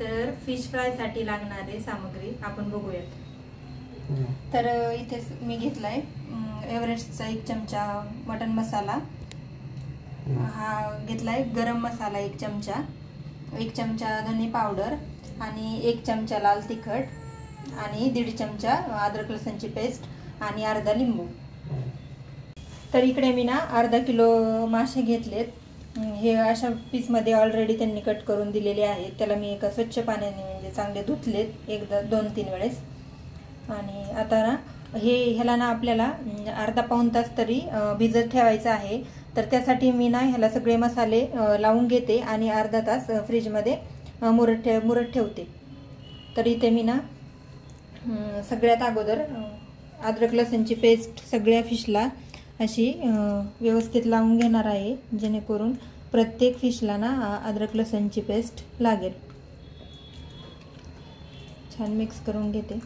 तर फिश फ्रायसाठी लागणारे सामग्री आपण बघूयात। तर इथे मी घेतलाय एव्हरेस्टचा 1 चमचा मटन मसाला, हा घेतलाय गरम मसाला 1 चमचा, 1 चमचा धने पावडर आणि 1 चमचा लाल तिखट आणि 1.5 चमचा अद्रक लसूणची पेस्ट आणि अर्धा लिंबू। तर इकडे मी ना अर्धा किलो मासे घेतलेत। हे अशा पीसमध्ये ऑलरेडी त्यांनी कट करून दिलेले आहेत। त्याला मी एका स्वच्छ पाण्याने म्हणजे चांगले धुतलेत एकदा 2-3 वेळेस। आणि आता ना ह्याला ना आपल्याला अर्धा पाऊण तास तरी भिजत ठेवायचं आहे। तर त्यासाठी मी ना ह्याला सगळे मसाले लावून घेते आणि अर्धा तास फ्रीजमध्ये मुरत ठेवते। तर इथे मी ना सगळ्यात अगोदर अद्रक लसूणची पेस्ट सगळ्या फिशला अशी व्यवस्थित लावून घेणार आहे, जेणेकरून प्रत्येक फिशला ना अद्रक लसूणची पेस्ट लागेल। छान मिक्स करून घेते।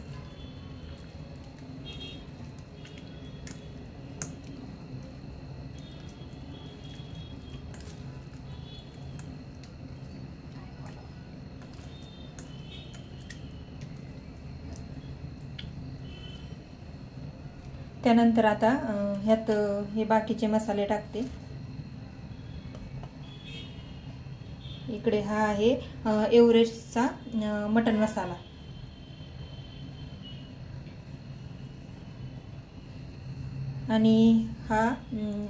त्यानंतर आता ह्यात हे बाकीचे मसाले टाकते। इकडे हा आहे एव्हरेस्टचा मटन मसाला, आणि हा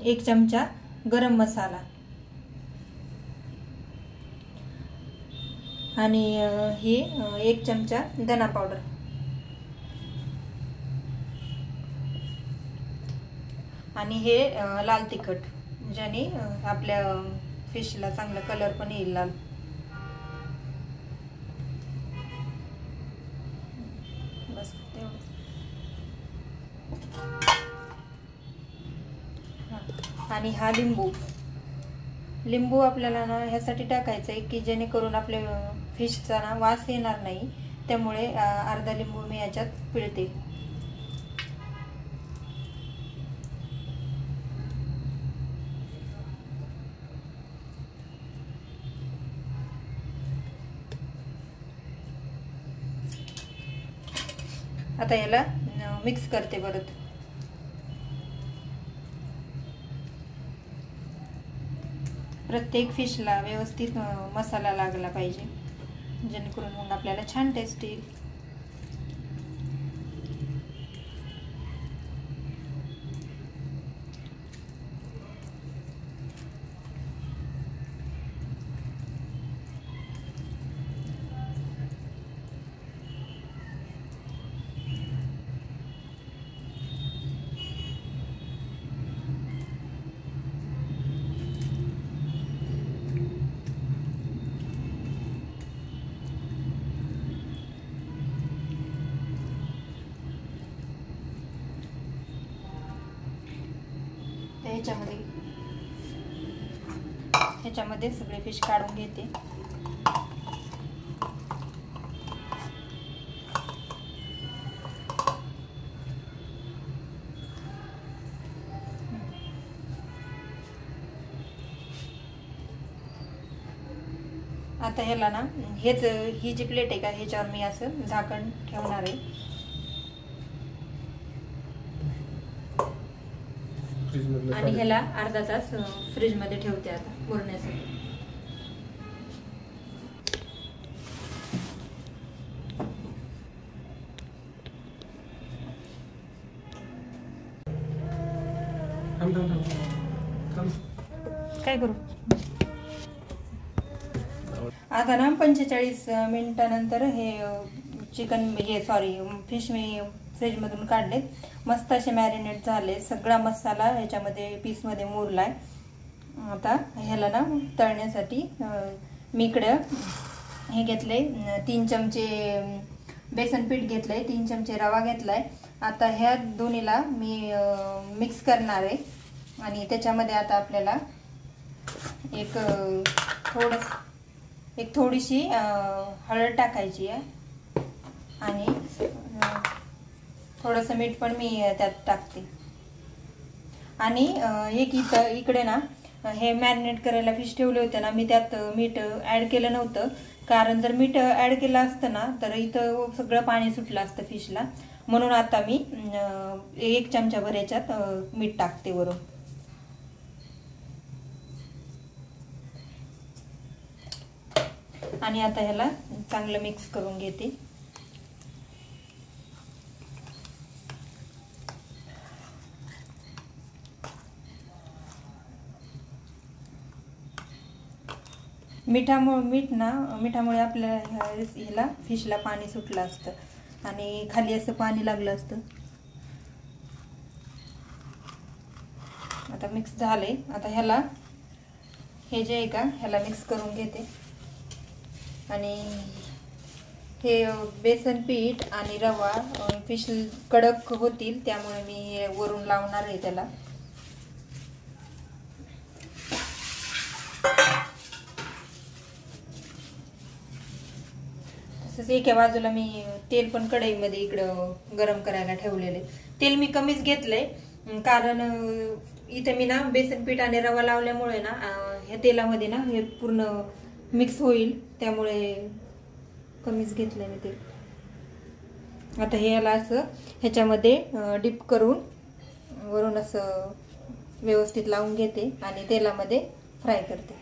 1 चमचा गरम मसाला, आणि हे 1 चमचा धना पावडर, आणि हे लाल तिखट, ज्याने आपल्या फिशला चांगला कलर पण येईल लाल। बस तेवढंच। आणि हा लिंबू आपल्याला ना ह्यासाठी टाकायचा आहे की जेणेकरून आपल्या फिशचा ना वास येणार नाही, त्यामुळे अर्धा लिंबू मी याच्यात पिळते। आता याला मिक्स करते परत। प्रत्येक फिशला व्यवस्थित मसाला लागला पाहिजे, जेणेकरून मग आपल्याला छान टेस्ट येईल। ह्याच्यामध्ये सगळे फिश काढून घेते। आता ह्याला ना ही जी प्लेट आहे का, ह्याच्यावर मी असं झाकण ठेवणार आहे आणि ह्याला अर्धा तास फ्रीज मध्ये ठेवते आता मुरण्यासाठी। काय करू आता ना 45 मिनिटानंतर हे फिश मी फ्रीज मधून काढले, मस्त असे मॅरिनेट झाले। सगळा मसाला ह्याच्यामध्ये पीस मध्ये मुरलाय। आता ह्याला ना तळण्यासाठी मी इकडे हे घेतले 3 चमचे बेसन पीठ घेतलंय, 3 चमचे रवा घेतलाय। आता ह्या दोन्हीला मी मिक्स करणार आहे आणि त्याच्यामध्ये आता आपल्याला एक थोडीशी हळद टाकायची आहे आणि थोडंसं मीठ पण मी त्यात टाकते। आणि इकडे ना हे मॅरिनेट करायला फिश ठेवले होते ना, मी त्यात मीठ ॲड केलं नव्हतं कारण जर मीठ ॲड केलं असतं ना तर इथं सगळं पाणी सुटलं असतं फिशला. म्हणून आता मी 1 चमचाभर याच्यात मीठ टाकते वरून. आणि आता ह्याला चांगलं मिक्स करून घेते. मिठामुळे आपल्या ह्याला फिशला पाणी सुटलं असतं आणि खाली असं पाणी लागलं असतं. आता मिक्स झाले. आता ह्याला हे जे आहे का ह्याला मिक्स करून घेते. आणि हे बेसन पीठ आणि रवा फिश कडक होतील त्यामुळे मी वरून लावणार आहे त्याला. तसंच एका बाजूला मी तेल पण कढईमध्ये इकडं गरम करायला ठेवलेले. तेल मी कमीच घेतलंय कारण इथे मी ना बेसन पीठ आणि रवा लावल्यामुळे ना ह्या तेलामध्ये ना हे पूर्ण मिक्स होईल त्यामुळे कमीच घेतलंय मी तेल. आता हे याला असं ह्याच्यामध्ये डिप करून वरून असं व्यवस्थित लावून घेते आणि तेलामध्ये फ्राय करते.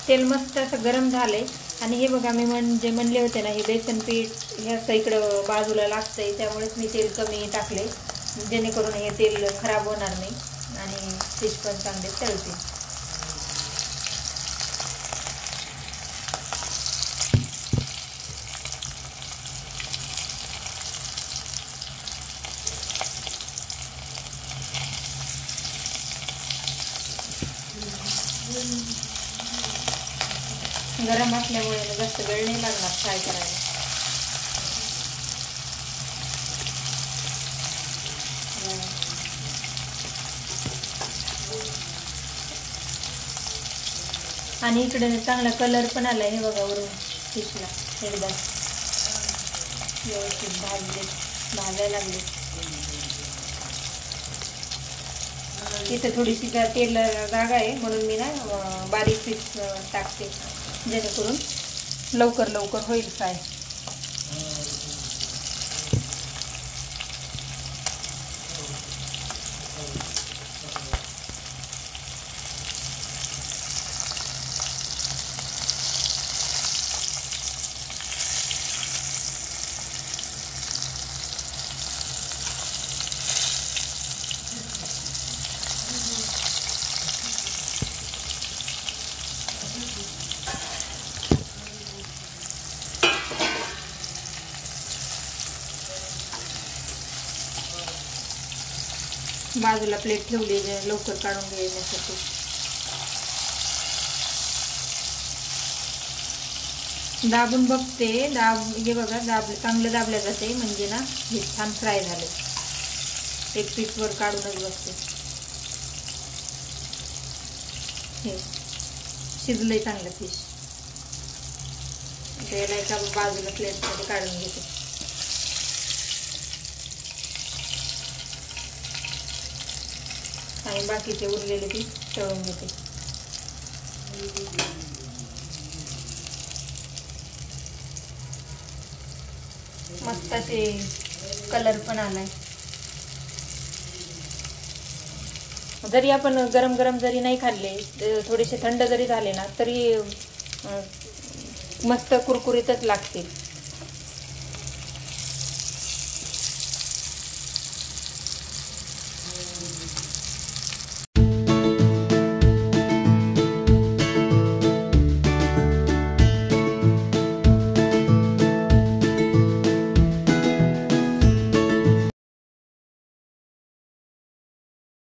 तेल मस्त असं गरम झालंय. आणि हे बघा मी म्हणले होते ना हे बेसन पीठ हे असं इकडं बाजूला लागतंय त्यामुळेच मी तेल कमी टाकले जेणेकरून हे तेल खराब होणार नाही आणि फिश पण चांगले तळतील. गरम असल्यामुळे जास्त वेळ नाही लागणार फ्राय करायला. आणि इकडे चांगला कलर पण आलाय हे बघा वरून फिशला एकदम व्यवस्थित भाजायला लागले. इथे थोडीशी तेल जागा आहे म्हणून मी ना बारीक पीस टाकते जेणेकरून लवकर होईल फ्राय. बाजूला प्लेट ठेवली लवकर काढून घेण्यासाठी. दाबून बघते हे बघा चांगलं दाबल्या जाते म्हणजे ना हे छान फ्राय झाले. एक पीस वर काढूनच बघते हे शिजलंय चांगलं फिश. याला एका बाजूला प्लेटमध्ये काढून घेते. आणि बाकीचे उरलेले पीस तळून घेते. मस्त असे कलर पण आलाय. जरी आपण गरम जरी नाही खाल्ले थोडेसे थंड जरी झाले ना तरी मस्त कुरकुरीतच लागते.